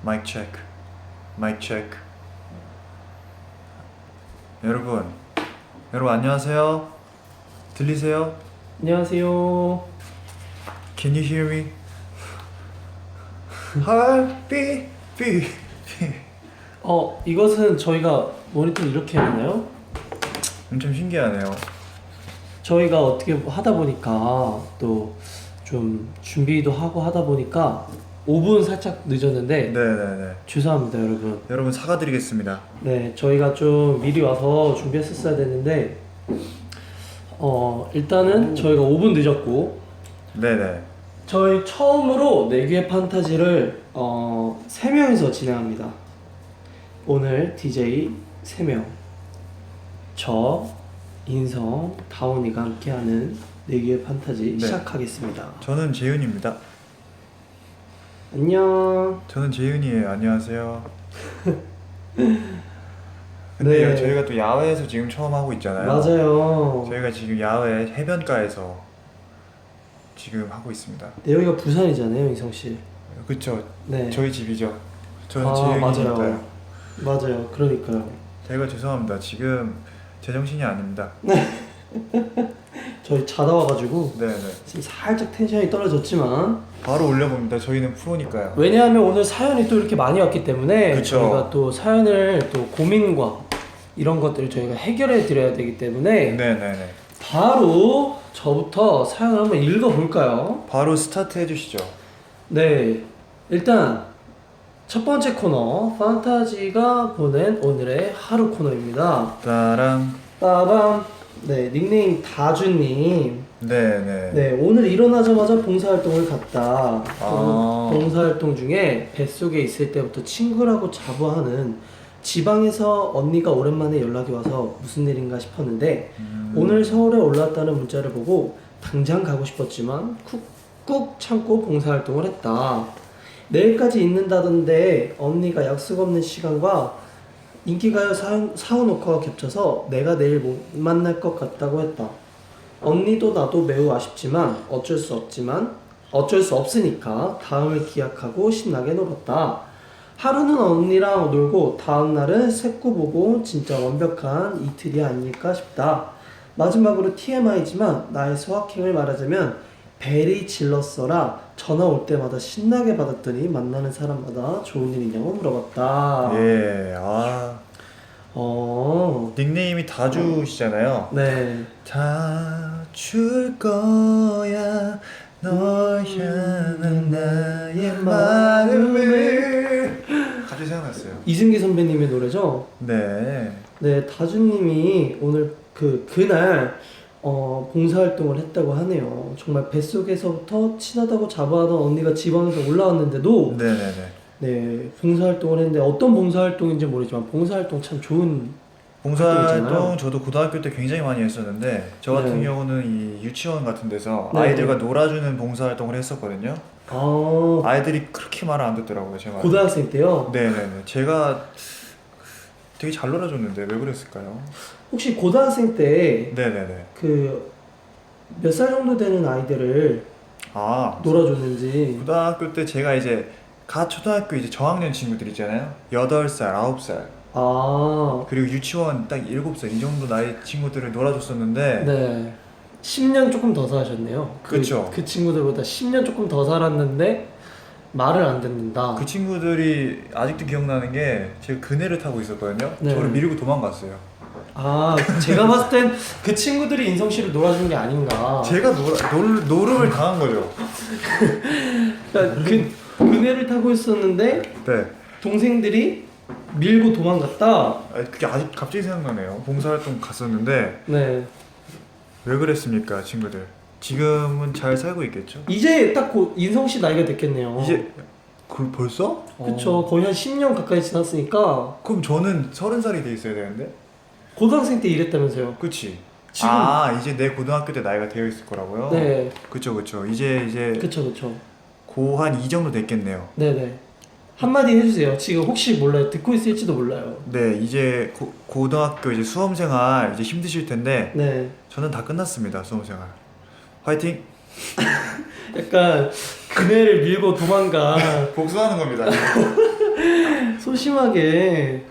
마이크 체크. 마이크 체크. 여러분 안녕하세요. 들리세요? 안녕하세요. Can you hear me? Heartbeat, beat. 이것은 저희가 모니터 이렇게 하나요? 좀 신기하네요. 저희가 어떻게 하다 보니까 또 좀 준비도 하고 하다 보니까 5분 살짝 늦었는데 네네네. 죄송합니다 여러분. 여러분 사과드리겠습니다. 네, 저희가 좀 미리 와서 준비했었어야 됐는데 일단은 저희가 5분 늦었고 네네. 저희 처음으로 내귀의 판타지를 3명이서 진행합니다. 오늘 DJ 3명 저, 인성, 다온이가 함께하는 내귀의 판타지 네. 시작하겠습니다. 저는 재윤입니다. 안녕. 저는 재윤이에요. 안녕하세요. 근데 네. 저희가 또 야외에서 지금 처음 하고 있잖아요. 맞아요. 저희가 지금 야외 해변가에서 지금 하고 있습니다. 네, 여기가 부산이잖아요, 인성씨. 그쵸? 네. 저희 집이죠. 저는 맞아요. 재윤이니까요. 맞아요. 그러니까요. 제가 죄송합니다. 지금 제정신이 아닙니다. 저희 자다 와가지고 네네. 지금 살짝 텐션이 떨어졌지만 바로 올려봅니다. 저희는 프로니까요. 왜냐하면 오늘 사연이 또 이렇게 많이 왔기 때문에 그쵸. 저희가 또 사연을 또 고민과 이런 것들을 저희가 해결해 드려야 되기 때문에 네네네. 바로 저부터 사연을 한번 읽어볼까요? 바로 스타트 해주시죠. 네, 일단 첫 번째 코너 판타지가 보낸 오늘의 하루 코너입니다. 따랑. 빠밤. 네, 닉네임 다주님. 네네. 네, 오늘 일어나자마자 봉사활동을 갔다. 아. 봉사활동 중에 뱃속에 있을 때부터 친구라고 자부하는 지방에서 언니가 오랜만에 연락이 와서 무슨 일인가 싶었는데 오늘 서울에 올라왔다는 문자를 보고 당장 가고 싶었지만 꾹꾹 참고 봉사활동을 했다. 내일까지 있는다던데 언니가 약속 없는 시간과 인기가요 사후 녹화가 겹쳐서 내가 내일 못 만날 것 같다고 했다. 언니도 나도 매우 아쉽지만 어쩔 수 없으니까 다음을 기약하고 신나게 놀았다. 하루는 언니랑 놀고 다음 날은 새꼬 보고 진짜 완벽한 이틀이 아닐까 싶다. 마지막으로 TMI지만 나의 소확행을 말하자면 벨이 질렀어라 전화 올 때마다 신나게 받았더니 만나는 사람마다 좋은 일 있냐고 물어봤다. 예. 닉네임이 다주시잖아요. 네. 다 줄 거야 널 향한 나의 마음을. 갑자기 생각났어요. 이승기 선배님의 노래죠? 네. 네, 다주님이 오늘 그날 봉사활동을 했다고 하네요. 정말 뱃속에서부터 친하다고 자부하던 언니가 지방에서 올라왔는데도 네네네. 네, 봉사활동을 했는데 어떤 봉사활동인지 모르지만 봉사활동 참 좋은 봉사활동 활동이잖아요. 저도 고등학교 때 굉장히 많이 했었는데 저 같은 네. 경우는 이 유치원 같은 데서 네. 아이들과 놀아주는 봉사활동을 했었거든요. 아이들이 그렇게 말을 안 듣더라고요, 제 말. 고등학생 때요? 네네네. 제가 되게 잘 놀아줬는데 왜 그랬을까요? 혹시 고등학생 때 네네네. 그 몇 살 정도 되는 아이들을 놀아줬는지. 고등학교 때 제가 이제 초등학교 이제 저학년 친구들 있잖아요. 8살, 9살. 그리고 유치원 딱 7살 이 정도 나이 친구들을 놀아줬었는데 네. 10년 조금 더 사셨네요. 그쵸. 그 친구들보다 10년 조금 더 살았는데 말을 안 듣는다. 그 친구들이 아직도 기억나는 게 제가 그네를 타고 있었거든요. 네. 저를 밀고 도망갔어요. 제가 봤을 땐 그 친구들이 인성 씨를 놀아준 게 아닌가. 제가 노름을 당한 거죠. 그러니까 그네를 타고 있었는데 네. 동생들이 밀고 도망갔다. 그게 아직 갑자기 생각나네요. 봉사활동 갔었는데 네. 왜 그랬습니까, 친구들? 지금은 잘 살고 있겠죠? 이제 딱 인성 씨 나이가 됐겠네요. 이제 벌써? 그쵸. 거의 한 10년 가까이 지났으니까 그럼 저는 30살이 돼 있어야 되는데? 고등학생 때 이랬다면서요. 그치? 지금 이제 내 고등학교 때 나이가 되어 있을 거라고요? 네. 그쵸. 이제 그쵸. 고 한 이 정도 됐겠네요. 네네. 한마디 해주세요. 지금 혹시 몰라요. 듣고 있을지도 몰라요. 네, 이제 고등학교 이제 수험생활 이제 힘드실 텐데 네. 저는 다 끝났습니다. 수험생활. 화이팅! 약간 그네를 밀고 도망가. 복수하는 겁니다. 소심하게.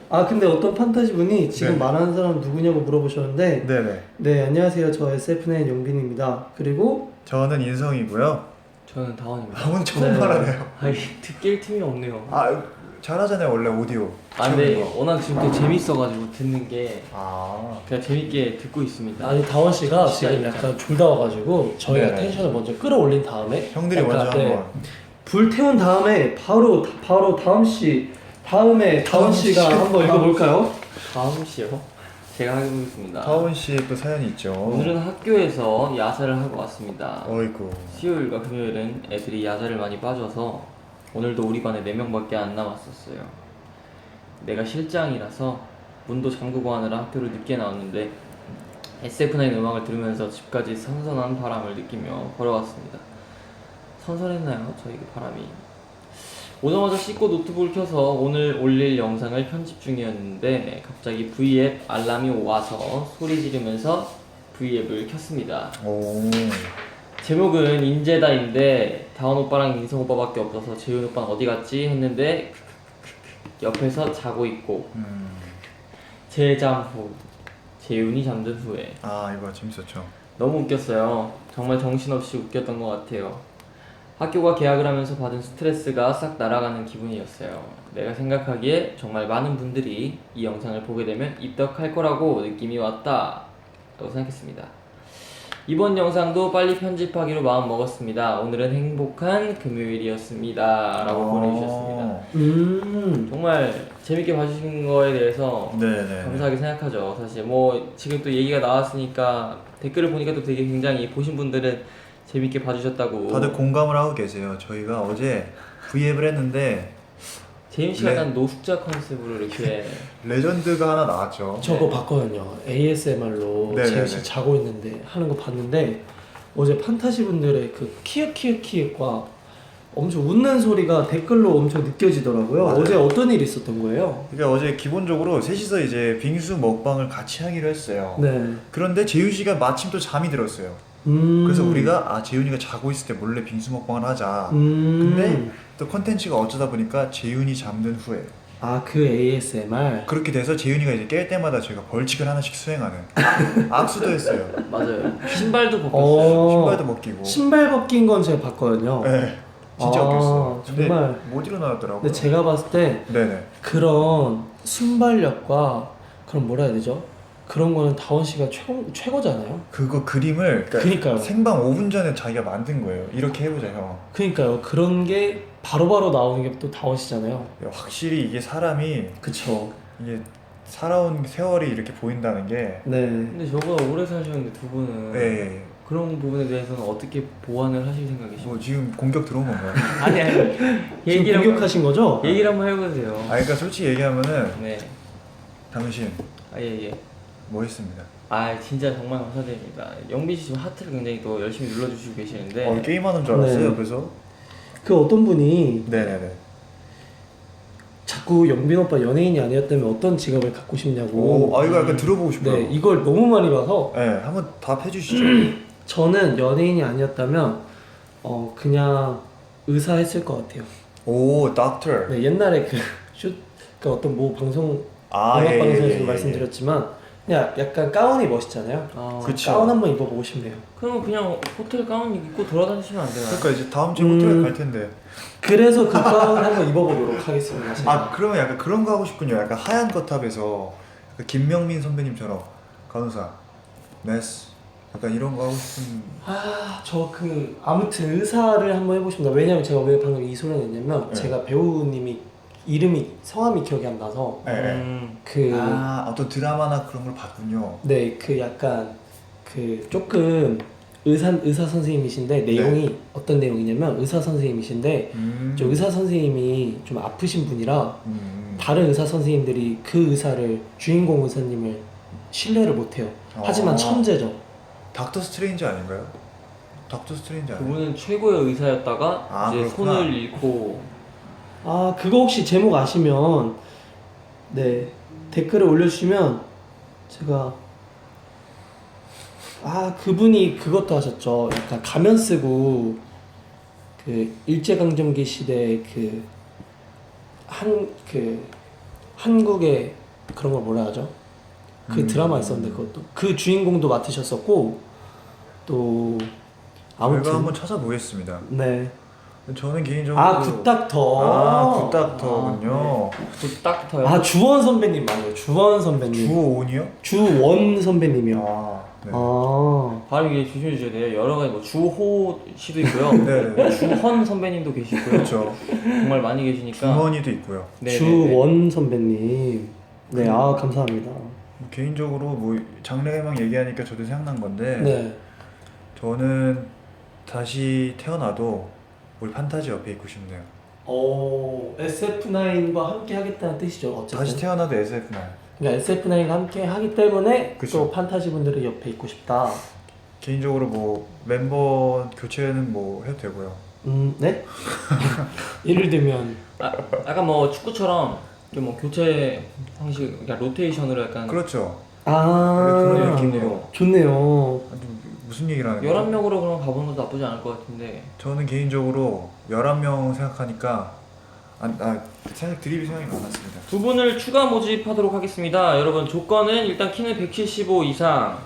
아 근데 어떤 판타지 분이 지금 네. 말하는 사람 누구냐고 물어보셨는데 네네. 네 안녕하세요 저 SF9 용빈입니다. 그리고 저는 인성이고요. 저는 다원입니다. 아, 오늘 처음 네. 말하네요. 아니 듣길 틈이 없네요. 아, 잘하잖아요, 원래 오디오. 아 근데 채우는 거. 워낙 지금 또 재밌어가지고 듣는 게 아, 그냥 재밌게 듣고 있습니다. 아니 다원 씨가 진짜 지금 진짜. 약간 졸다 와가지고 저희가 네네. 텐션을 먼저 끌어올린 다음에 형들이 약간, 먼저 네, 한번. 불 태운 다음에 바로 다음 씨 다음에 다원 씨가 한번 읽어볼까요? 다음 씨요. 제가 해보겠습니다. 타원 씨의 또 사연이 있죠. 오늘은 학교에서 야자를 하고 왔습니다. 어이구. 수요일과 금요일은 애들이 야자를 많이 빠져서 오늘도 우리 반에 4명밖에 안 남았었어요. 내가 실장이라서 문도 잠그고 하느라 학교를 늦게 나왔는데 SF9 음악을 들으면서 집까지 선선한 바람을 느끼며 걸어왔습니다. 선선했나요? 저희 그 바람이. 오자마자 씻고 노트북을 켜서 오늘 올릴 영상을 편집 중이었는데 갑자기 V앱 알람이 와서 소리 지르면서 V앱을 켰습니다. 오. 제목은 인제다인데 다원 오빠랑 인성 오빠밖에 없어서 재윤 오빠는 어디 갔지 했는데 옆에서 자고 있고 재잠 후 재윤이 잠든 후에 아, 이거 재밌었죠. 너무 웃겼어요. 정말 정신없이 웃겼던 것 같아요. 학교가 개학을 하면서 받은 스트레스가 싹 날아가는 기분이었어요. 내가 생각하기에 정말 많은 분들이 이 영상을 보게 되면 입덕할 거라고 느낌이 왔다 라고 생각했습니다. 이번 영상도 빨리 편집하기로 마음 먹었습니다. 오늘은 행복한 금요일이었습니다 라고 보내주셨습니다. 정말 재밌게 봐주신 거에 대해서 네네. 감사하게 생각하죠. 사실 뭐 지금 또 얘기가 나왔으니까 댓글을 보니까 또 되게 굉장히 보신 분들은 재밌게 봐주셨다고. 다들 공감을 하고 계세요. 저희가 어제 V앱을 했는데 재윤 씨가 네. 약간 노숙자 컨셉으로 이렇게 레전드가 하나 나왔죠. 저거 봤거든요. ASMR로 네네네. 재윤 씨 자고 있는데 하는 거 봤는데 어제 판타지 분들의 그 키읔키읔키읔과 엄청 웃는 소리가 댓글로 엄청 느껴지더라고요. 맞아요. 어제 어떤 일이 있었던 거예요? 그러니까 어제 기본적으로 셋이서 이제 빙수 먹방을 같이 하기로 했어요. 네. 그런데 재윤 씨가 마침 또 잠이 들었어요. 그래서 우리가 재윤이가 자고 있을 때 몰래 빙수 먹방을 하자. 근데 또 컨텐츠가 어쩌다 보니까 재윤이 잠든 후에 그 ASMR. 그렇게 돼서 재윤이가 이제 깰 때마다 저희가 벌칙을 하나씩 수행하는 악수도 했어요. 맞아요. 신발도 벗겼어요. 신발도 벗기고. 신발 벗긴 건 제가 봤거든요. 네, 진짜 웃겼어요. 근데 정말. 못 일어나더라고요. 근데 제가 봤을 때 네네. 그런 순발력과 그런 뭐라 해야 되죠? 그런 거는 다원 씨가 최고잖아요. 그거 그림을 그러니까요. 생방 5분 전에 자기가 만든 거예요. 이렇게 해보자 형. 그러니까요. 그런 게 바로바로 나오는 게 또 다원 씨잖아요. 확실히 이게 사람이 그쵸. 이게 살아온 세월이 이렇게 보인다는 게 네. 근데 저보다 오래 사셨는데 두 분은 네. 그런 부분에 대해서는 어떻게 보완을 하실 생각이신가요? 뭐 지금 공격 들어온 건가요? 아니 지금 얘기를 공격하신 거죠? 얘기를 한번 해보세요. 그러니까 솔직히 얘기하면은 네. 당신 예예. 멋있습니다. 진짜 정말 감사드립니다. 영빈 씨 지금 하트를 굉장히 또 열심히 눌러주시고 계시는데 게임하는 줄 알았어요. 네. 그래서 그 어떤 분이 네네네. 자꾸 영빈 오빠 연예인이 아니었다면 어떤 직업을 갖고 싶냐고. 이거 약간 들어보고 싶어요. 네, 이걸 너무 많이 봐서 네, 한번 답해 주시죠. 저는 연예인이 아니었다면 그냥 의사 했을 것 같아요. 오, 닥터. 네, 옛날에 그 어떤 뭐 방송 음악 예, 방송에서 예, 예, 말씀드렸지만 그냥 약간 가운이 멋있잖아요. 그쵸. 가운 한번 입어보고 싶네요. 그럼 그냥 호텔 가운 입고 돌아다니시면 안 되나요? 그러니까 이제 다음 주에 호텔에 갈 텐데. 그래서 그 가운 한번 입어보도록 하겠습니다. 제가. 그러면 약간 그런 거 하고 싶군요. 약간 하얀 거탑에서 약간 김명민 선배님처럼 간호사, 네스, 약간 이런 거 하고 싶은. 저 아무튼 의사를 한번 해보고 싶습니다. 왜냐면 제가 왜 방금 이 소리를 냈냐면 네. 제가 배우님이 성함이 기억이 안 나서 네. 어떤 드라마나 그런 걸 봤군요. 네, 약간 조금 의사 선생님이신데 내용이 어떤 내용이냐면 의사 선생님이신데 저 의사 선생님이 좀 아프신 분이라 다른 의사 선생님들이 그 의사를 주인공 의사님을 신뢰를 못해요. 하지만 천재죠. 닥터 스트레인지 아닌가요? 닥터 스트레인지 아니에요? 그분은 최고의 의사였다가 이제 그렇구나. 손을 잃고 그거 혹시 제목 아시면 네 댓글을 올려주시면 제가 그분이 그것도 하셨죠. 약간 가면 쓰고 그 일제강점기 시대 한국의 그런 걸 뭐라 하죠? 그 드라마 있었는데 그것도 그 주인공도 맡으셨었고 또 제가 아무튼 한번 찾아보겠습니다. 네. 저는 개인적으로 굿닥터. 굿닥터군요. 굿닥터요. 주원 선배님 맞아요. 주원 선배님. 주오온이요? 주원 선배님이요. 네. 발음 이게 조심해 주셔야 돼요. 여러 가지 뭐 주호 씨도 있고요. 네. 주헌 선배님도 계시고요. 그렇죠. 정말 많이 계시니까. 주머니도 있고요. 네네네. 주원 선배님. 네, 감사합니다. 개인적으로 뭐 장래희망 얘기하니까 저도 생각난 건데 네. 저는 다시 태어나도 우리 판타지 옆에 있고 싶네요. SF9과 함께 하겠다는 뜻이죠. 어쨌든. 다시 태어나도 SF9. 그러니까 SF9과 함께 하기 때문에 그쵸. 또 판타지 분들의 옆에 있고 싶다. 개인적으로 뭐 멤버 교체는 뭐 해도 되고요. 네? 예를 들면 약간 뭐 축구처럼 이렇게 뭐 교체 방식, 그러니까 로테이션으로 약간 그렇죠. 그런 아, 느낌으로 좋네요. 무슨 얘기를 하는 거죠? 11명으로 그럼 가보는 것도 나쁘지 않을 것 같은데. 저는 개인적으로 11명 생각하니까 살짝 드립이 생각이 많았습니다. 두 분을 추가 모집하도록 하겠습니다. 여러분 조건은 일단 키는 175 이상,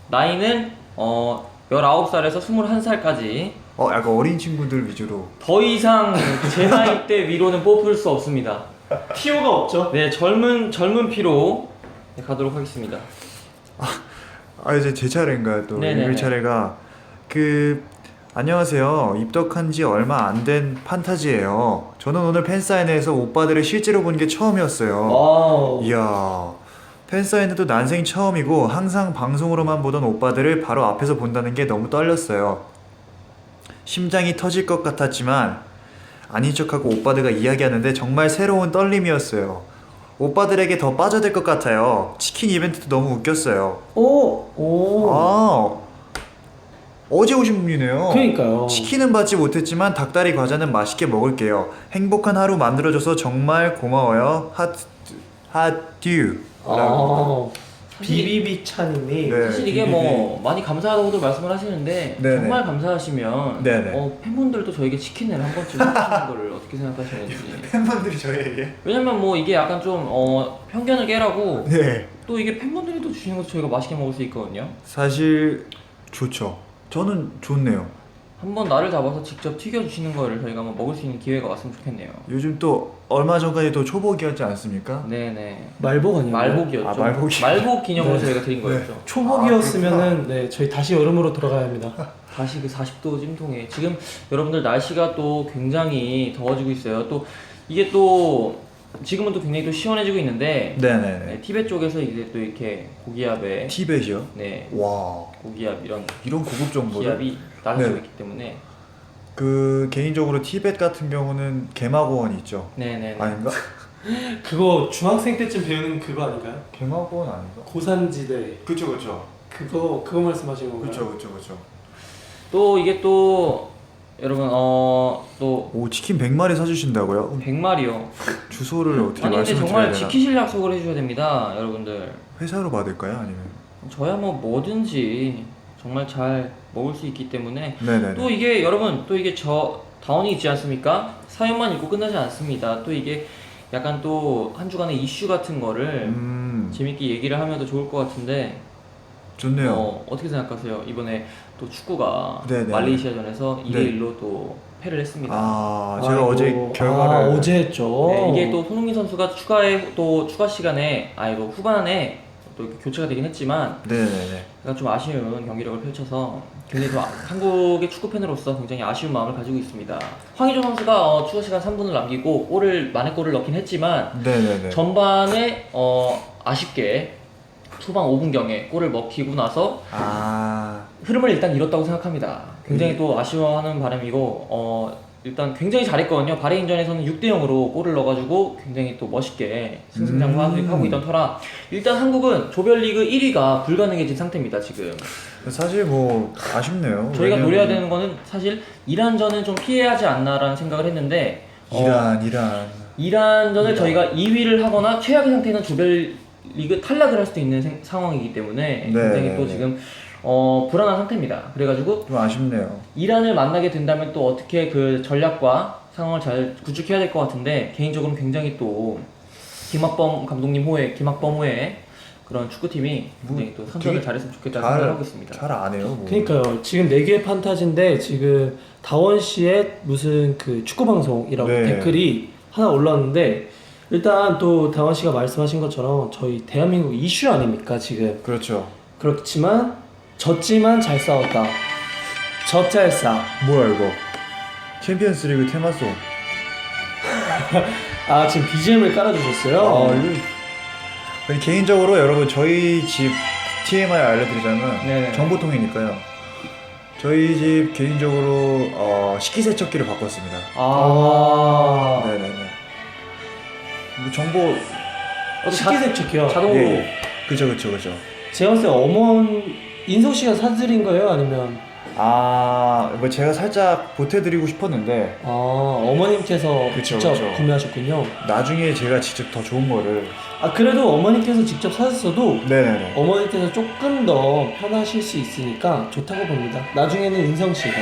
나이는 19살에서 21살까지. 약간 어린 친구들 위주로. 더 이상 제 나이 대 위로는 뽑을 수 없습니다. 피오가 없죠. 네, 젊은 피로 가도록 하겠습니다. 이제 제 차례인가요? 또 네네네. 읽을 차례가 안녕하세요. 입덕한 지 얼마 안 된 판타지예요. 저는 오늘 팬사인회에서 오빠들을 실제로 본 게 처음이었어요. 이야, 팬사인회도 난생 처음이고 항상 방송으로만 보던 오빠들을 바로 앞에서 본다는 게 너무 떨렸어요. 심장이 터질 것 같았지만 아닌 척하고 오빠들과 이야기하는데 정말 새로운 떨림이었어요. 오빠들에게 더 빠져들 것 같아요. 치킨 이벤트도 너무 웃겼어요. 어제 오신 분이네요. 그러니까요. 치킨은 받지 못했지만 닭다리 과자는 맛있게 먹을게요. 행복한 하루 만들어줘서 정말 고마워요. 하듀. 비비비 차님이 네. 사실 이게 뭐 많이 감사하다고도 말씀을 하시는데 네네. 정말 감사하시면 네네. 팬분들도 저에게 치킨을 한 번쯤 해주시는 거를 어떻게 생각하시는지. 팬분들이 저희에게. 왜냐면 뭐 이게 약간 좀 편견을 깨라고 네. 또 이게 팬분들이 또 주시는 것도 저희가 맛있게 먹을 수 있거든요. 사실 좋죠. 저는 좋네요. 한번 날을 잡아서 직접 튀겨주시는 거를 저희가 한번 먹을 수 있는 기회가 왔으면 좋겠네요. 요즘 또 얼마 전까지 또 초복이었지 않습니까? 네네. 말복 아니에요? 말복이었죠. 말복. 기념으로 네. 저희가 드린 거였죠. 초복이었으면은 네 저희 다시 여름으로 돌아가야 합니다. 다시 그 40도 찜통에 지금 여러분들 날씨가 또 굉장히 더워지고 있어요. 또 이게 또 지금은 또 굉장히 또 시원해지고 있는데 네네네. 티벳 쪽에서 이제 또 이렇게 고기압에 티벳이요? 네 와, 고기압 이런 고급 정보를. 기압이 낮아지고 네. 있기 때문에 개인적으로 티벳 같은 경우는 개마고원 있죠. 네네. 아닌가? 그거 중학생 때쯤 배우는 그거 아닌가요? 개마고원 아닌가? 고산지대 그쵸. 그거 말씀하시는 건가요? 그쵸. 또 이게 또 여러분 또 오, 치킨 100마리 사주신다고요? 100마리요. 주소를 어떻게 아니 근데 말씀을 정말 드려야 되나? 지키실 약속을 해주셔야 됩니다, 여러분들. 회사로 받을까요? 아니면? 저야 뭐 뭐든지 정말 잘 먹을 수 있기 때문에 네네네. 또 이게 여러분 또 이게 다운이 있지 않습니까? 사연만 읽고 끝나지 않습니다. 또 이게 약간 또 한 주간의 이슈 같은 거를 재밌게 얘기를 하면 더 좋을 것 같은데 좋네요. 어떻게 생각하세요? 이번에 또 축구가 네네. 말레이시아전에서 2대1로 또 패를 했습니다. 제가 아이고. 어제 결과를 어제 했죠. 네, 이게 또 손흥민 선수가 추가 시간에 후반에 또 이렇게 교체가 되긴 했지만 네네네. 약간 좀 아쉬운 경기력을 펼쳐서 굉장히 또 한국의 축구 팬으로서 굉장히 아쉬운 마음을 가지고 있습니다. 황의조 선수가 추가 시간 3분을 남기고 만회 골을 넣긴 했지만 네네네. 전반에 아쉽게 초반 5분경에 골을 먹히고 나서 흐름을 일단 잃었다고 생각합니다. 굉장히 또 아쉬워하는 바람이고 일단 굉장히 잘했거든요. 바레인전에서는 6대0으로 골을 넣어가지고 굉장히 또 멋있게 승승장구하고 있던 터라 일단 한국은 조별리그 1위가 불가능해진 상태입니다. 지금 사실 뭐 아쉽네요. 저희가 노려야 되는 거는 사실 이란전은 좀 피해야 하지 않나라는 생각을 했는데 이란전을 저희가 2위를 하거나 최악의 상태는 조별리그 탈락을 할 수도 있는 상황이기 때문에 굉장히 또 지금 불안한 상태입니다. 그래가지고 좀 아쉽네요. 이란을 만나게 된다면 또 어떻게 그 전략과 상황을 잘 구축해야 될 것 같은데 개인적으로 굉장히 또 김학범 호의 그런 축구팀이 굉장히 또 선전을 되게 잘했으면 좋겠다는 생각을 하고 있습니다. 잘 안 해요. 뭐. 그러니까요. 지금 4개의 판타지인데 지금 다원 씨의 무슨 그 축구 방송이라고 네. 댓글이 하나 올라왔는데 일단 또 다원 씨가 말씀하신 것처럼 저희 대한민국 이슈 아닙니까 지금. 그렇죠. 그렇지만 졌지만 잘 싸웠다. 젖잘싸. 뭐야 이거? 챔피언스리그 테마송. 아 지금 BGM을 깔아주셨어요. 이거 아니, 개인적으로 여러분 저희 집 TMI 알려드리자면 네네. 정보통이니까요. 저희 집 개인적으로 식기세척기를 바꿨습니다. 아. 네네네. 뭐 정보 식기세척기요. 자동으로 예. 그죠. 제가 봤을 때 인석 씨가 사드린 거예요? 아니면 뭐 제가 살짝 보태드리고 싶었는데 어머님께서 그쵸, 직접 그쵸. 구매하셨군요. 나중에 제가 직접 더 좋은 거를 그래도 어머니께서 직접 사셨어도 네네네. 어머니께서 조금 더 편하실 수 있으니까 좋다고 봅니다. 나중에는 인성 씨가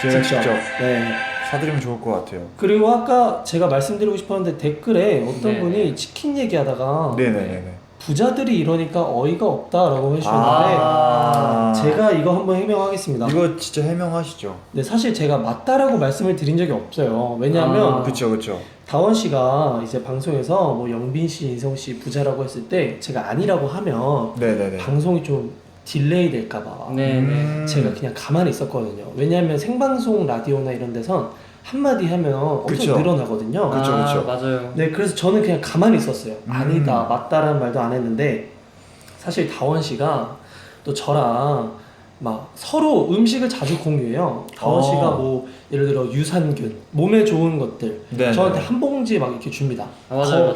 제가 직접 네. 사드리면 좋을 것 같아요. 그리고 아까 제가 말씀드리고 싶었는데 댓글에 어떤 네. 분이 치킨 얘기하다가 네네네. 부자들이 이러니까 어이가 없다라고 해주셨는데 제가 이거 한번 해명하겠습니다. 이거 진짜 해명하시죠. 네, 사실 제가 맞다라고 말씀을 드린 적이 없어요. 왜냐하면 그쵸. 다원 씨가 이제 방송에서 뭐 영빈 씨, 인성 씨 부자라고 했을 때 제가 아니라고 하면 네네네. 방송이 좀 딜레이 될까봐 네네. 제가 그냥 가만히 있었거든요. 왜냐하면 생방송 라디오나 이런 데선 한마디 하면 엄청 그쵸. 늘어나거든요. 그쵸. 맞아요. 네, 그래서 저는 그냥 가만히 있었어요. 아니다, 맞다라는 말도 안 했는데 사실 다원 씨가 또 저랑 막 서로 음식을 자주 공유해요. 다원 씨가 뭐 예를 들어 유산균, 몸에 좋은 것들 네, 저한테 네. 한 봉지 막 이렇게 줍니다. 맞아요.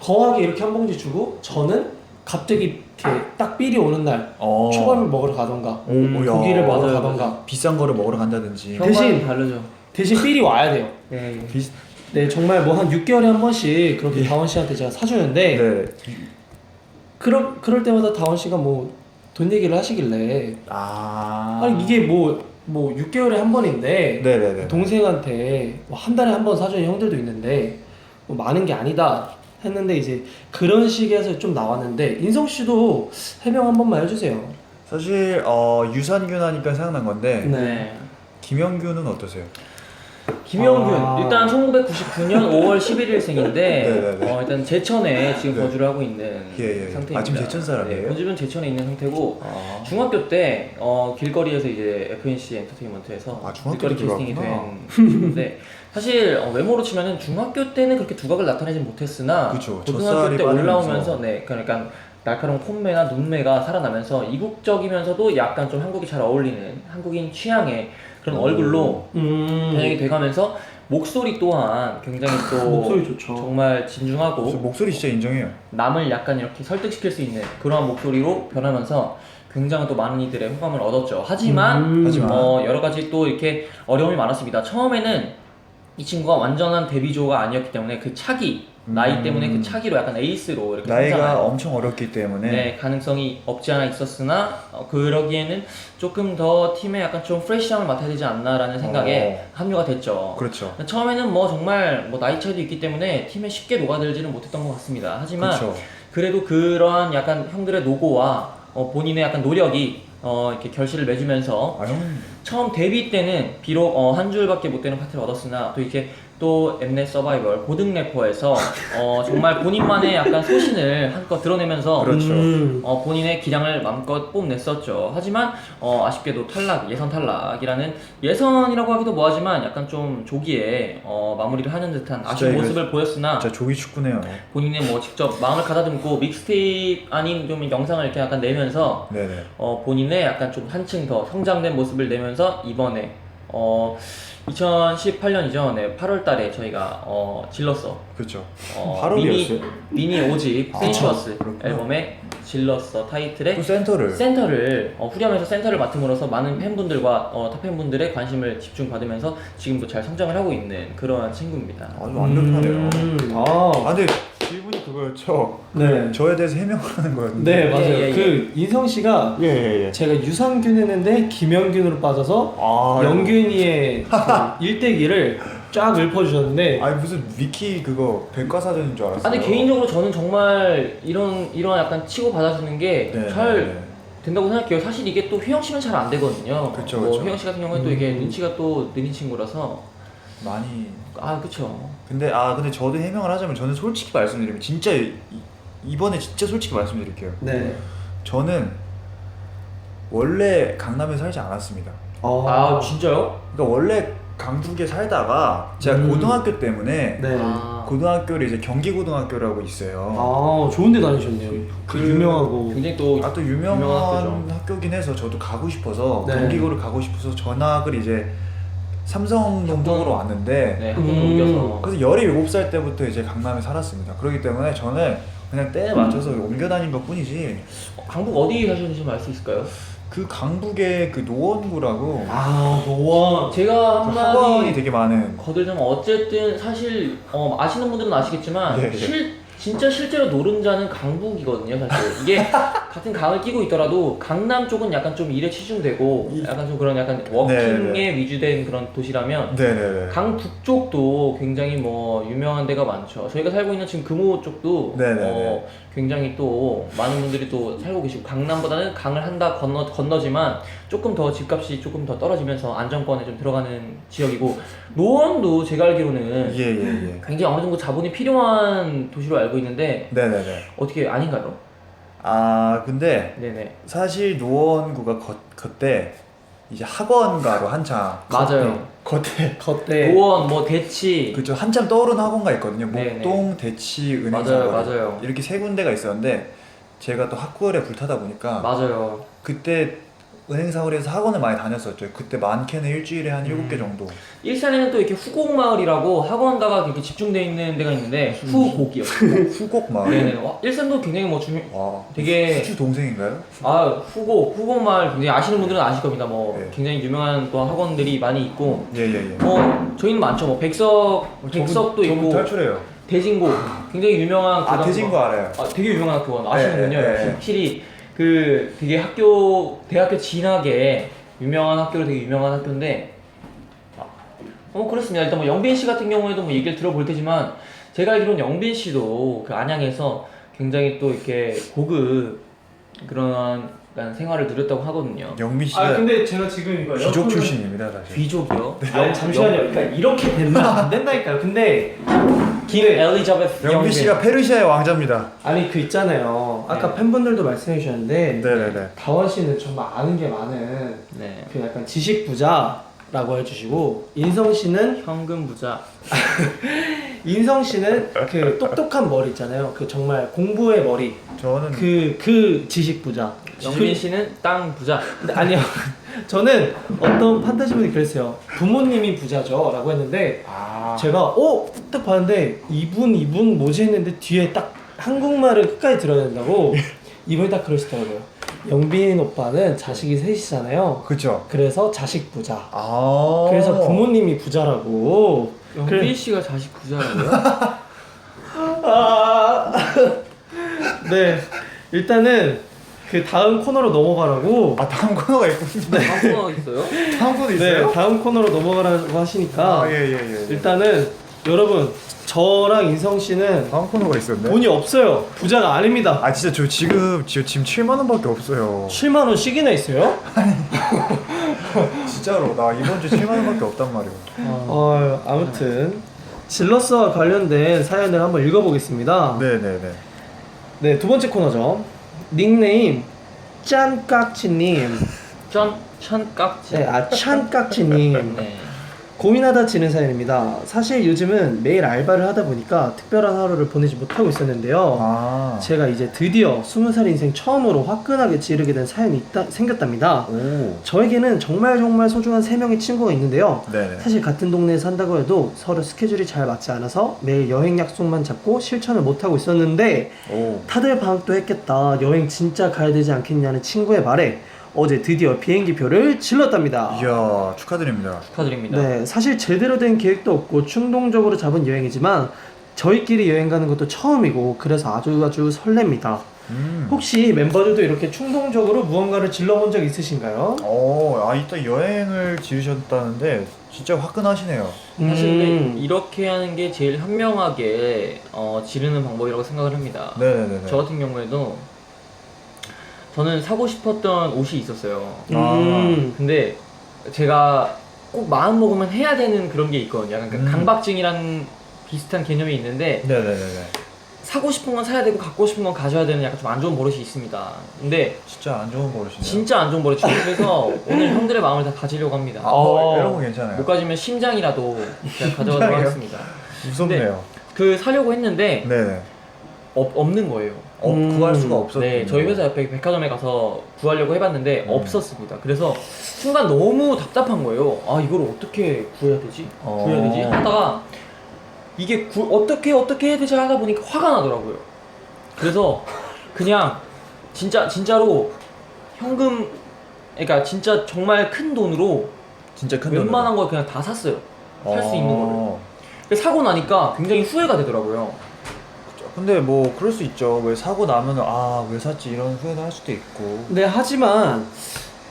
거하게 이렇게 한 봉지 주고 저는 갑자기 이렇게 딱 삘이 오는 날 초밥을 먹으러 가던가 고기를 먹으러 맞아요, 가던가 비싼 거를 먹으러 간다든지. 대신- 다르죠. 대신 삘이 와야 돼요. 네. 네, 정말 뭐 한 6개월에 한 번씩 그렇게 다원 씨한테 제가 사주는데 네. 그럴 때마다 다원 씨가 뭐 돈 얘기를 하시길래 아니 이게 뭐 6개월에 한 번인데 네네네. 동생한테 뭐 한 달에 한 번 사주는 형들도 있는데 뭐 많은 게 아니다 했는데 이제 그런 식에서 좀 나왔는데 인성 씨도 해명 한 번만 해주세요. 사실 유산균 하니까 생각난 건데 네. 김영균은 어떠세요? 김영균 일단 1999년 5월 11일생인데 네네네. 일단 제천에 지금 네. 거주를 하고 있는 예. 상태입니다. 지금 제천 사람이에요? 네, 본집은 제천에 있는 상태고 중학교 때 길거리에서 이제 FNC 엔터테인먼트에서 중학교 길거리 때 캐스팅이 들어갔구나. 된 친구인데 사실 외모로 치면은 중학교 때는 그렇게 두각을 나타내진 못했으나 그쵸, 고등학교 젖살이 때 빠지면서. 올라오면서 그러니까 날카로운 콧매나 눈매가 살아나면서 이국적이면서도 약간 좀 한국이 잘 어울리는 한국인 취향의 그런 얼굴로 변형이 돼가면서 목소리 또한 굉장히 또 목소리 좋죠. 정말 저 진중하고 목소리 진짜 인정해요. 남을 약간 이렇게 설득시킬 수 있는 그러한 목소리로 변하면서 굉장히 또 많은 이들의 호감을 얻었죠. 하지만 여러 가지 또 이렇게 어려움이 많았습니다. 처음에는 이 친구가 완전한 데뷔조가 아니었기 때문에 그 차기 나이 때문에 그 차기로 약간 에이스로 이렇게 나이가 성장한 엄청 어렸기 때문에 네, 가능성이 없지 않아 있었으나 그러기에는 조금 더 팀에 약간 좀 프레시함을 맡아야 되지 않나라는 생각에 합류가 됐죠. 그렇죠. 처음에는 뭐 정말 뭐 나이 차이도 있기 때문에 팀에 쉽게 녹아들지는 못했던 것 같습니다. 하지만 그렇죠. 그래도 그러한 약간 형들의 노고와 본인의 약간 노력이 이렇게 결실을 맺으면서 처음 데뷔 때는 비록 한 줄밖에 못 되는 파트를 얻었으나 또 이렇게 또 엠넷 서바이벌 고등 래퍼에서 정말 본인만의 약간 소신을 한껏 드러내면서 그렇죠. 본인의 기량을 마음껏 뽐냈었죠. 하지만 아쉽게도 예선 탈락이라는 예선이라고 하기도 뭐하지만 약간 좀 조기에 마무리를 하는 듯한 아쉬운 이거 모습을 보였으나 진짜 조기 축구네요. 본인의 뭐 직접 마음을 가다듬고 믹스테이프 아닌 좀 영상을 이렇게 약간 내면서 네네. 본인의 약간 좀 한층 더 성장된 모습을 내면서 이번에 2018년이죠. 네, 8월달에 저희가 질렀어. 그렇죠. 8월이었어요? 미니 5집 센츄어스 그렇구나. 앨범의 질렀어 타이틀의 또 센터를 후렴에서 센터를 맡음으로써 많은 팬분들과 타 팬분들의 관심을 집중받으면서 지금도 잘 성장을 하고 있는 그러한 친구입니다. 아주 완벽하네요. 근데 질문이 그거였죠. 네. 저에 대해서 해명을 하는 거였는데. 네 맞아요. 예, 예, 예. 그 인성 씨가 예. 제가 유산균 했는데 김영균으로 빠져서 아, 영균이의 그 일대기를 쫙 읊어주셨는데 아니 무슨 위키 그거 백과사전인 줄 알았어요. 아니 개인적으로 저는 정말 이런 약간 치고 받아주는 게 네, 잘 네. 된다고 생각해요. 사실 이게 또 휘영 씨면 잘 안 되거든요. 그쵸, 뭐 그쵸. 휘영 씨 같은 경우에 또 이게 눈치가 또 느린 친구라서 많이. 그쵸. 근데 저도 해명을 하자면 저는 솔직히 말씀드리면 진짜 이번에 진짜 솔직히 말씀드릴게요. 네. 저는 원래 강남에 살지 않았습니다. 진짜요? 그러니까 원래 강북에 살다가 제가 고등학교 때문에 네. 고등학교를 이제 경기고등학교라고 있어요. 좋은데 다니셨네요. 그 유명하고. 굉장히 또 또 유명한 유명한 학교죠. 학교긴 해서 저도 가고 싶어서 네. 경기고를 가고 싶어서 전학을 이제 삼성동으로 왔는데 네, 한번 옮겨서. 그래서 17살 때부터 이제 강남에 살았습니다. 그렇기 때문에 저는 그냥 때에 맞춰서 옮겨 다닌 것 뿐이지. 강북 어디 사셨는지 좀 알 수 있을까요? 그 강북의 그 노원구라고 노원. 제가 그 학원이 한마디 되게 많은. 거들자면 어쨌든 사실 아시는 분들은 아시겠지만 예, 예. 진짜 실제로 노른자는 강북이거든요. 사실 이게 같은 강을 끼고 있더라도 강남 쪽은 약간 좀 일에 치중되고 약간 좀 그런 약간 워킹에 네. 위주된 그런 도시라면 네네네. 강북 쪽도 굉장히 뭐 유명한 데가 많죠. 저희가 살고 있는 지금 금호 쪽도 네네네. 굉장히 또 많은 분들이 또 살고 계시고 강남보다는 강을 한다 건너지만 조금 더 집값이 조금 더 떨어지면서 안정권에 좀 들어가는 지역이고 노원도 제가 알기로는 예. 굉장히 어느 정도 자본이 필요한 도시로 알고 있는데 네네네. 어떻게 아닌가요? 근데 네네. 사실 노원구가 그때 이제 학원가로 한창. 맞아요. 겉에. 노원 뭐 대치 그쵸, 한참 떠오르는 학원가 있거든요. 네네. 목동, 대치, 맞아요, 은행사거리. 맞아요. 이렇게 세 군데가 있었는데 제가 또 학구열에 불타다 보니까 맞아요. 그때 은행사거리에서 학원을 많이 다녔었죠. 그때 많게는 일주일에 한 7개 정도. 일산에는 또 이렇게 후곡마을이라고 학원가가 이렇게 집중되어 있는 데가 있는데 후곡이요. 후곡마을. 네네. 일산도 굉장히 뭐 와, 되게 후추 동생인가요? 후곡마을 굉장히 아시는 분들은 아실 겁니다. 뭐 네. 굉장히 유명한 또 학원들이 많이 있고 예. 뭐 저희는 많죠. 뭐 백석도 저분 있고 탈출해요. 대진고 굉장히 유명한 고등학교. 대진고 알아요. 되게 유명한 학교 아시는군요. 네. 확실히 그 되게 대학교 진학에 유명한 학교로 되게 유명한 학교인데 그렇습니다. 일단 뭐 영빈 씨 같은 경우에도 뭐 얘기를 들어볼 테지만 제가 알기로는 영빈 씨도 그 안양에서 굉장히 또 이렇게 고급 그런 약간 생활을 누렸다고 하거든요. 영민 씨가 근데 제가 지금 이거 귀족 출신입니다, 사실. 귀족이요? 잠시만요. 그러니까 이렇게 되면 안 된다니까요. 근데 엘리자베스 영민 씨가 페르시아의 왕자입니다. 아니 그 있잖아요. 아까 네. 팬분들도 말씀해 주셨는데 네네네. 다원 씨는 정말 아는 게 많은 네. 그 약간 지식 부자라고 해주시고 인성 씨는 현금 부자. 그 똑똑한 머리 있잖아요. 그 정말 공부의 머리. 저는 그 지식 부자. 영빈 씨는 땅 부자. 근데 아니요. 저는 어떤 판타지 분이 그랬어요. 부모님이 부자죠 라고 했는데 제가 딱 봤는데 이분 뭐지 했는데 뒤에 딱 한국말을 끝까지 들어야 된다고 이분이 딱 그러시더라고요. 영빈 오빠는 자식이 셋이잖아요. 그쵸. 그래서 자식 부자. 아. 그래서 부모님이 부자라고. 영빈 씨가 자식 부자라고요? 네. 일단은 그 다음 코너로 넘어가라고. 다음 코너가 있군요. 방송하고 있어요? 다음 코너 있어요? 네, 다음 코너로 넘어가라고 하시니까 예. 일단은 여러분 저랑 인성 씨는 다음 코너가 있었네. 돈이 없어요. 부자가 아닙니다. 진짜 저 지금 7만 원밖에 없어요. 7만 원씩이나 있어요? 진짜로 나 이번 주 7만 원밖에 없단 말이에요. 아무튼 질러스와 관련된 사연을 한번 읽어보겠습니다. 네네네. 네, 두 번째 코너죠. 닉네임 짠깍지님. 천깍지. 네, 짠깍지님. 네. 고민하다 지는 사연입니다. 사실 요즘은 매일 알바를 하다 보니까 특별한 하루를 보내지 못하고 있었는데요. 제가 이제 드디어 20살 인생 처음으로 화끈하게 지르게 된 사연이 생겼답니다. 저에게는 정말 소중한 3명의 친구가 있는데요. 네네. 사실 같은 동네에 산다고 해도 서로 스케줄이 잘 맞지 않아서 매일 여행 약속만 잡고 실천을 못하고 있었는데 다들 방학도 했겠다, 여행 진짜 가야 되지 않겠냐는 친구의 말에 어제 드디어 비행기표를 질렀답니다. 이야, 축하드립니다. 축하드립니다. 네, 사실 제대로 된 계획도 없고 충동적으로 잡은 여행이지만 저희끼리 여행 가는 것도 처음이고 그래서 아주 설렙니다. 혹시 멤버들도 이렇게 충동적으로 무언가를 질러본 적 있으신가요? 이따 여행을 지으셨다는데 진짜 화끈하시네요. 사실 근데 이렇게 하는 게 제일 현명하게 지르는 방법이라고 생각을 합니다. 네네네. 저 같은 경우에도 저는 사고 싶었던 옷이 있었어요. 근데 제가 꼭 마음 먹으면 해야 되는 그런 게 있거든요. 약간 그 강박증이랑 비슷한 개념이 있는데 네네네네. 사고 싶은 건 사야 되고 갖고 싶은 건 가져야 되는 약간 좀 안 좋은 버릇이 있습니다. 근데 진짜 안 좋은 버릇이네요. 진짜 안 좋은 버릇이죠. 그래서 오늘 형들의 마음을 다 가지려고 합니다. 이런 거 괜찮아요. 못 가지면 심장이라도 제가 가져가도록 심장이요? 하겠습니다. 무섭네요. 그 사려고 했는데 네네. 없는 거예요. 구할 수가 없었군요. 네, 저희 회사 옆에 백화점에 가서 구하려고 해봤는데 없었습니다. 그래서 순간 너무 답답한 거예요. 아, 이걸 어떻게 구해야 되지? 구해야 되지? 하다가 이게 어떻게 해야 되지 하다 보니까 화가 나더라고요. 그래서 그냥 진짜로 현금, 그러니까 진짜 정말 큰 돈으로 진짜 큰 웬만한 걸 그냥 다 샀어요. 살 수 있는 거를. 근데 사고 나니까 굉장히 후회가 되더라고요. 근데 뭐 그럴 수 있죠. 왜 사고 나면은 왜 샀지 이런 후회도 할 수도 있고. 네, 하지만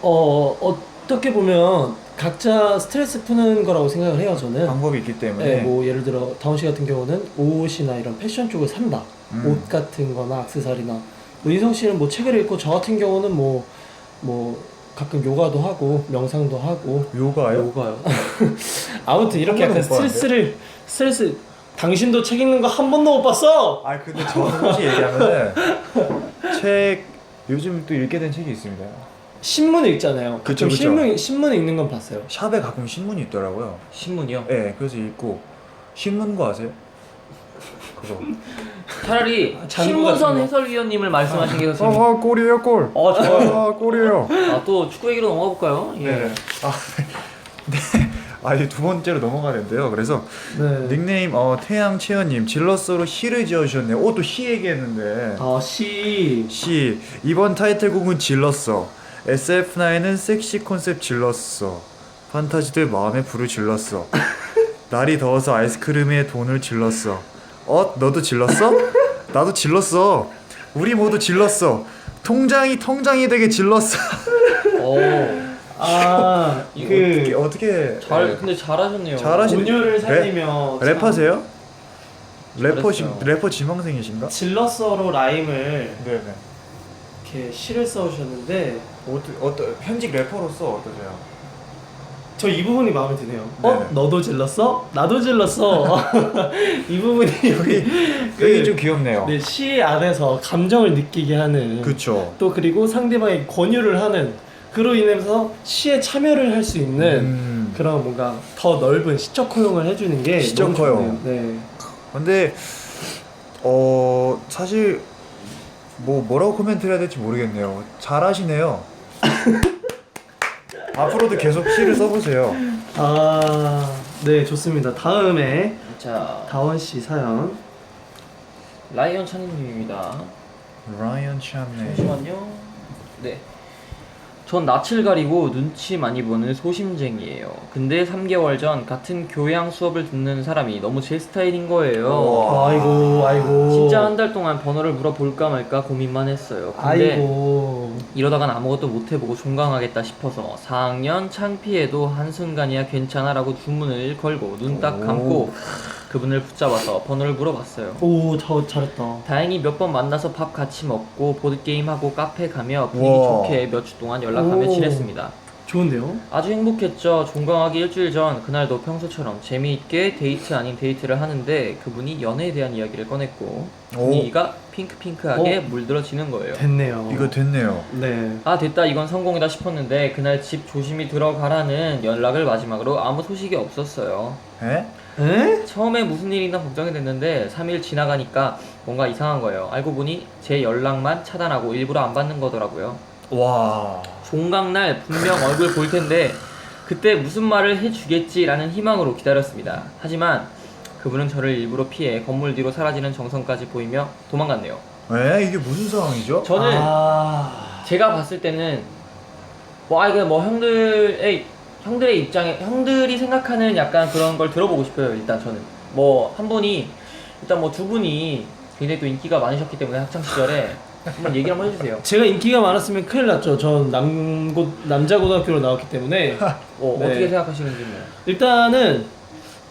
어떻게 보면 각자 스트레스 푸는 거라고 생각을 해요, 저는. 방법이 있기 때문에. 네, 뭐 예를 들어 다운 씨 같은 경우는 옷이나 이런 패션 쪽을 산다. 옷 같은 거나 액세서리나. 뭐 인성 씨는 뭐 책을 읽고, 저 같은 경우는 뭐 가끔 요가도 하고 명상도 하고. 요가요? 아무튼 이렇게 한 약간 번도 못 스트레스 당신도 책 읽는 거 한 번도 못 봤어? 근데 저는 솔직히 얘기하면은 책 요즘 또 읽게 된 책이 있습니다. 신문 읽잖아요. 그쵸, 가끔 그쵸. 신문 읽는 건 봤어요. 샵에 가끔 신문이 있더라고요. 신문이요? 네, 그래서 읽고. 신문고 아세요? 그거. 차라리 장구 신문선 같은 거. 해설위원님을 말씀하신 게 더 재밌어요. 골이에요, 골. 좋아요. 골이에요. 또 축구 얘기로 넘어가 볼까요? 예. 네. 이제 두 번째로 넘어가는데요. 그래서 네. 닉네임 태양채연님 질러서로 시를 지어주셨네요. 또 시 얘기했는데. 시 이번 타이틀곡은 질렀어. SF9은 섹시 컨셉 질렀어. 판타지들 마음에 불을 질렀어. 날이 더워서 아이스크림에 돈을 질렀어. 너도 질렀어? 나도 질렀어. 우리 모두 질렀어. 통장이 되게 질렀어. 어떻게 근데 잘하셨네요. 온유를 살리며 랩하세요? 잘했어요. 래퍼 지망생이신가? 질러서로 라임을 네네. 이렇게 시를 써주셨는데 현직 래퍼로서 어떠세요? 저 이 부분이 마음에 드네요. 네네. 너도 질렀어? 나도 질렀어. 이 부분이 여기 좀 귀엽네요. 네, 시 안에서 감정을 느끼게 하는. 그쵸. 또 그리고 상대방에게 권유를 하는. 그로 인해서 시에 참여를 할 수 있는 그런 뭔가 더 넓은 시적 허용을 해주는 게 시적 너무 허용. 좋네요. 네. 근데 사실 뭐라고 코멘트를 해야 될지 모르겠네요. 잘하시네요. 앞으로도 계속 시를 써보세요. 네, 좋습니다. 다음에 자, 다원 씨 사연. 라이언 찬님입니다. 라이언 참네. 잠시만요. 네. 전 낯을 가리고 눈치 많이 보는 소심쟁이에요. 근데 3개월 전 같은 교양 수업을 듣는 사람이 너무 제 스타일인 거예요. 아이고. 진짜 한 달 동안 번호를 물어볼까 말까 고민만 했어요. 근데 아이고. 이러다간 아무것도 못 해보고 종강하겠다 싶어서 4학년 창피해도 한순간이야 괜찮아라고 주문을 걸고 눈 딱 감고 그분을 붙잡아서 번호를 물어봤어요. 저 잘했다. 다행히 몇 번 만나서 밥 같이 먹고 보드게임하고 카페 가며 분위기 우와. 좋게 몇 주 동안 연락하며 지냈습니다. 좋은데요? 아주 행복했죠. 종강하기 일주일 전 그날도 평소처럼 재미있게 데이트 아닌 데이트를 하는데 그분이 연애에 대한 이야기를 꺼냈고 분위기가 핑크핑크하게 물들어지는 거예요. 됐네요. 이거 됐네요. 네. 됐다 이건 성공이다 싶었는데 그날 집 조심히 들어가라는 연락을 마지막으로 아무 소식이 없었어요. 에? 처음에 무슨 일이나 걱정이 됐는데 3일 지나가니까 뭔가 이상한 거예요. 알고 보니 제 연락만 차단하고 일부러 안 받는 거더라고요. 와. 종강날 분명 얼굴 볼 텐데 그때 무슨 말을 해주겠지라는 희망으로 기다렸습니다. 하지만 그분은 저를 일부러 피해 건물 뒤로 사라지는 정성까지 보이며 도망갔네요. 이게 무슨 상황이죠? 저는 제가 봤을 때는 형들의 입장에 형들이 생각하는 약간 그런 걸 들어보고 싶어요. 일단 저는 한 분이 일단 뭐 두 분이 굉장히 또 인기가 많으셨기 때문에 학창 시절에 한번 얘기를 한번 해주세요. 제가 인기가 많았으면 큰일 났죠. 전 남자 고등학교로 나왔기 때문에. 네. 어떻게 생각하시는지 뭐. 일단은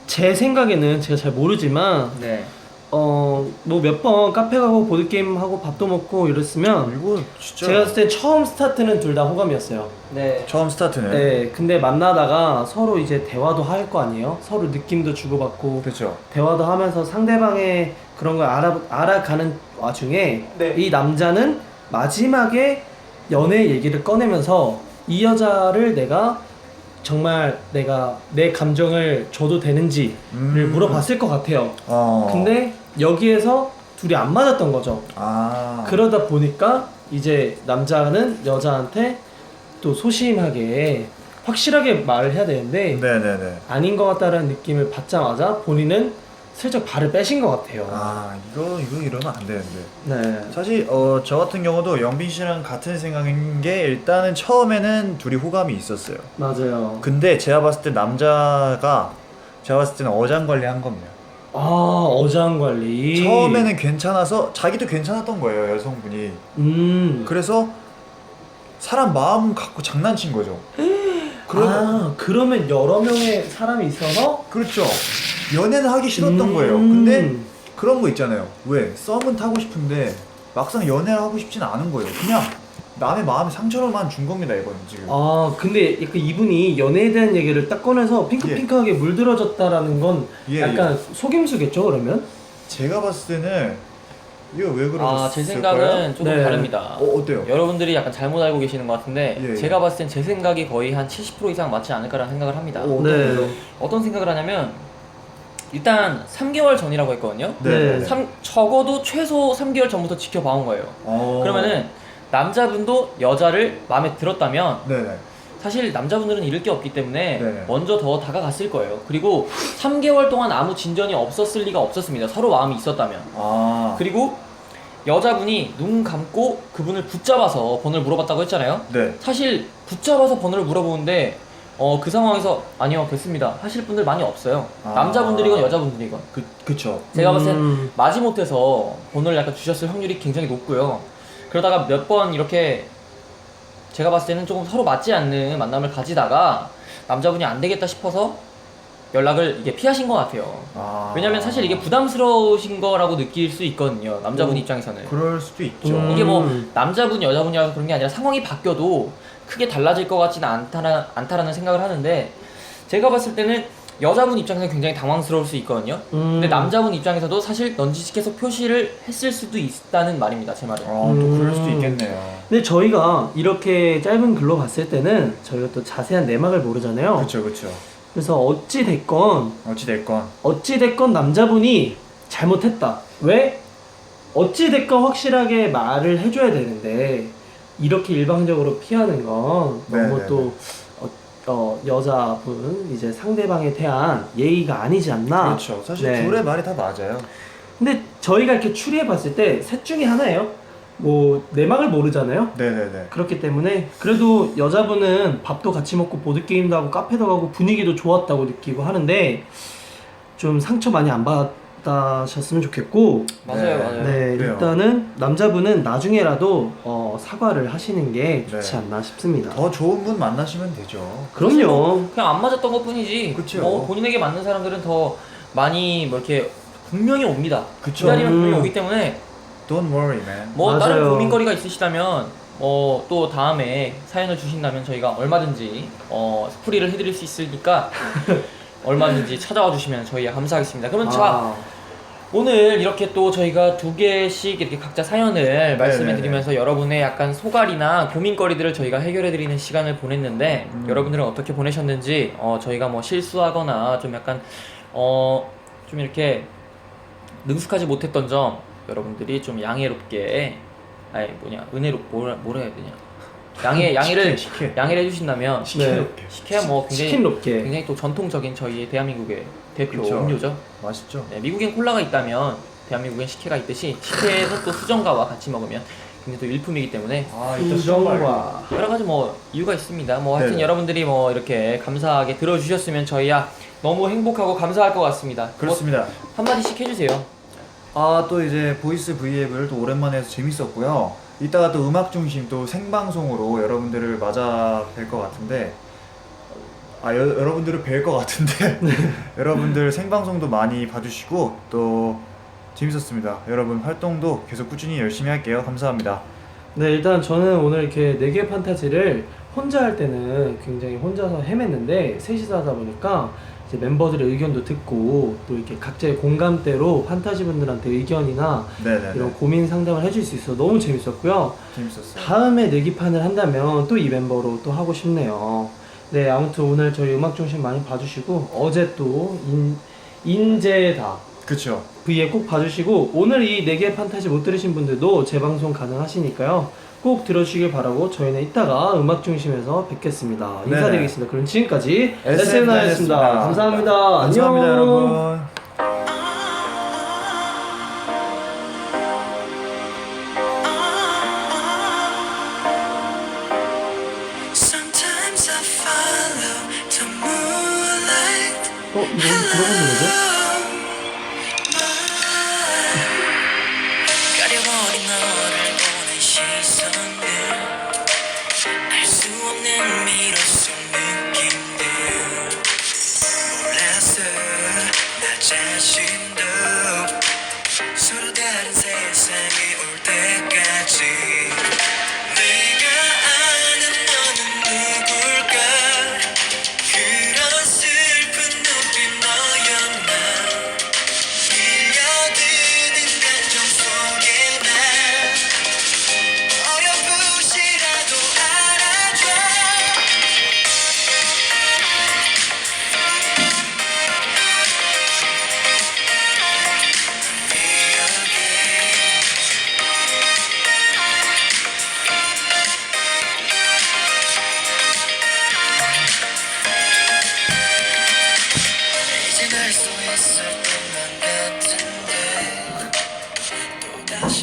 제 생각에는 제가 잘 모르지만 네. 뭐 몇 번 카페 가고 보드게임 하고 밥도 먹고 이랬으면 이거 진짜 제가 봤을 때 처음 스타트는 둘 다 호감이었어요. 네. 처음 스타트네. 네, 근데 만나다가 서로 이제 대화도 할 거 아니에요? 서로 느낌도 주고받고 그렇죠. 대화도 하면서 상대방의 그런 걸 알아가는 와중에 네. 이 남자는 마지막에 연애 얘기를 꺼내면서 이 여자를 정말 내가 내 감정을 줘도 되는지를 물어봤을 것 같아요. 근데 여기에서 둘이 안 맞았던 거죠. 그러다 보니까 이제 남자는 여자한테 또 소심하게 확실하게 말을 해야 되는데 네네네. 아닌 것 같다는 느낌을 받자마자 본인은 슬쩍 발을 빼신 것 같아요. 이거 이러면 안 되는데. 네. 사실 저 같은 경우도 영빈 씨랑 같은 생각인 게 일단은 처음에는 둘이 호감이 있었어요. 맞아요. 근데 제가 봤을 때 제가 봤을 때는 어장관리 한 겁니다. 어장관리. 처음에는 괜찮아서 자기도 괜찮았던 거예요, 여성분이. 그래서 사람 마음 갖고 장난친 거죠. 그러면 여러 명의 사람이 있어서 그렇죠. 연애는 하기 싫었던 거예요. 근데 그런 거 있잖아요. 왜? 썸은 타고 싶은데 막상 연애를 하고 싶진 않은 거예요. 그냥 남의 마음에 상처로만 준 겁니다, 이거는 지금. 근데 약간 이분이 연애에 대한 얘기를 딱 꺼내서 핑크핑크하게 물들어졌다라는 건 약간 속임수겠죠, 그러면? 제가 봤을 때는 이거 왜 그러셨을까요? 제 생각은 조금 네. 다릅니다. 어때요? 여러분들이 약간 잘못 알고 계시는 것 같은데 예. 제가 봤을 땐 제 생각이 거의 한 70% 이상 맞지 않을까라는 생각을 합니다. 네. 어떤 생각을 하냐면 일단 3개월 전이라고 했거든요. 네. 적어도 최소 3개월 전부터 지켜봐온 거예요. 그러면은 남자분도 여자를 마음에 들었다면 네네. 사실 남자분들은 잃을 게 없기 때문에 네네. 먼저 더 다가갔을 거예요. 그리고 3개월 동안 아무 진전이 없었을 리가 없었습니다. 서로 마음이 있었다면. 그리고 여자분이 눈 감고 그분을 붙잡아서 번호를 물어봤다고 했잖아요. 네. 사실 붙잡아서 번호를 물어보는데 그 상황에서 아니요 됐습니다 하실 분들 많이 없어요. 남자분들이건 여자분들이건. 그쵸. 제가 봤을 땐 마지못해서 번호를 약간 주셨을 확률이 굉장히 높고요. 그러다가 몇 번 이렇게 제가 봤을 때는 조금 서로 맞지 않는 만남을 가지다가 남자분이 안 되겠다 싶어서 연락을 이게 피하신 것 같아요. 왜냐면 사실 이게 부담스러우신 거라고 느낄 수 있거든요, 남자분 입장에서는. 그럴 수도 있죠. 이게 뭐 남자분 여자분이라서 그런 게 아니라 상황이 바뀌어도 크게 달라질 것 같지는 않다라는 생각을 하는데, 제가 봤을 때는 여자분 입장에서는 굉장히 당황스러울 수 있거든요. 근데 남자분 입장에서도 사실 넌지시켜서 표시를 했을 수도 있다는 말입니다, 제 말은. 또 그럴 수도 있겠네요. 근데 저희가 이렇게 짧은 글로 봤을 때는 저희가 또 자세한 내막을 모르잖아요. 그쵸. 그래서 어찌됐건 남자분이 잘못했다. 왜? 어찌됐건 확실하게 말을 해줘야 되는데 이렇게 일방적으로 피하는 건 너무 또 여자분 이제 상대방에 대한 예의가 아니지 않나. 그렇죠. 사실 둘의 말이 다 맞아요. 근데 저희가 이렇게 추리해봤을 때 셋 중에 하나예요. 뭐 내막을 모르잖아요. 네네네. 그렇기 때문에 그래도 여자분은 밥도 같이 먹고 보드게임도 하고 카페도 가고 분위기도 좋았다고 느끼고 하는데 좀 상처 많이 안 받으셨으면 좋겠고. 맞아요. 네, 그래요. 일단은 남자분은 나중에라도 사과를 하시는 게 좋지 않나 싶습니다. 더 좋은 분 만나시면 되죠. 그럼요. 그냥 안 맞았던 것 뿐이지. 그쵸. 뭐 본인에게 맞는 사람들은 더 많이 뭐 이렇게 분명히 옵니다. 그쵸. 기다리면 분명히 오기 때문에 Don't worry, man. 뭐 맞아요. 다른 고민거리가 있으시다면 또 다음에 사연을 주신다면 저희가 얼마든지 스프리를 해드릴 수 있으니까 얼마든지 찾아와 주시면 저희가 감사하겠습니다. 그러면 자, 오늘 이렇게 또 저희가 2개씩 이렇게 각자 사연을 말씀해드리면서 여러분의 약간 소갈이나 고민거리들을 저희가 해결해드리는 시간을 보냈는데 여러분들은 어떻게 보내셨는지 저희가 뭐 실수하거나 좀 약간 좀 이렇게 능숙하지 못했던 점 여러분들이 좀 양해롭게 뭐라 해야 되냐, 양해를 해주신다면 식혜야 뭐 굉장히 또 전통적인 저희 대한민국의 대표 음료죠. 맛있죠. 네, 미국엔 콜라가 있다면 대한민국엔 식혜가 있듯이 식혜는 또 수정과와 같이 먹으면 굉장히 또 일품이기 때문에 수정과 여러 가지 뭐 이유가 있습니다. 뭐 하여튼 네네. 여러분들이 뭐 이렇게 감사하게 들어주셨으면 저희야 너무 행복하고 감사할 것 같습니다. 그렇습니다. 뭐 한마디씩 해주세요. 또 이제 보이스 V앱을 또 오랜만에 해서 재밌었고요. 이따가 또 음악 중심 또 생방송으로 여러분들을 맞아 뵐 것 같은데, 여러분들을 뵐 것 같은데, 여러분들 생방송도 많이 봐주시고 또 재밌었습니다. 여러분 활동도 계속 꾸준히 열심히 할게요. 감사합니다. 네, 일단 저는 오늘 이렇게 4개 판타지를 혼자 할 때는 굉장히 혼자서 헤맸는데 셋이서 하다 보니까 이제 멤버들의 의견도 듣고 또 이렇게 각자의 공감대로 판타지 분들한테 의견이나 네네네. 이런 고민 상담을 해줄 수 있어서 너무 재밌었고요. 재밌었어요. 다음에 내기판을 한다면 또 이 멤버로 또 하고 싶네요. 네, 아무튼 오늘 저희 음악 중심 많이 봐주시고 어제 또 인제다 그쵸. V에 꼭 봐주시고 오늘 이 4개 판타지 못 들으신 분들도 재방송 가능하시니까요. 꼭 들어주시길 바라고 저희는 이따가 음악 중심에서 뵙겠습니다. 네네. 인사드리겠습니다. 그럼 지금까지 SM9였습니다. SM9였습니다. 감사합니다. 감사합니다, 안녕. 여러분. Sometimes I follow the moonlight. 이거 들어본 노래죠? 가려버린 너를 보는 시선들, 알 수 없는 미로 속 느낌들, 몰랐어 나 자신도 서로 다른 세상이 올 때까지. 내가 아는 너는 누굴까? 그런 슬픈 눈빛 너였나? 밀려드는 감정 속에 나 어렴풋이라도 알아줘. 이제 날 수 있을 것만 같은데 또다시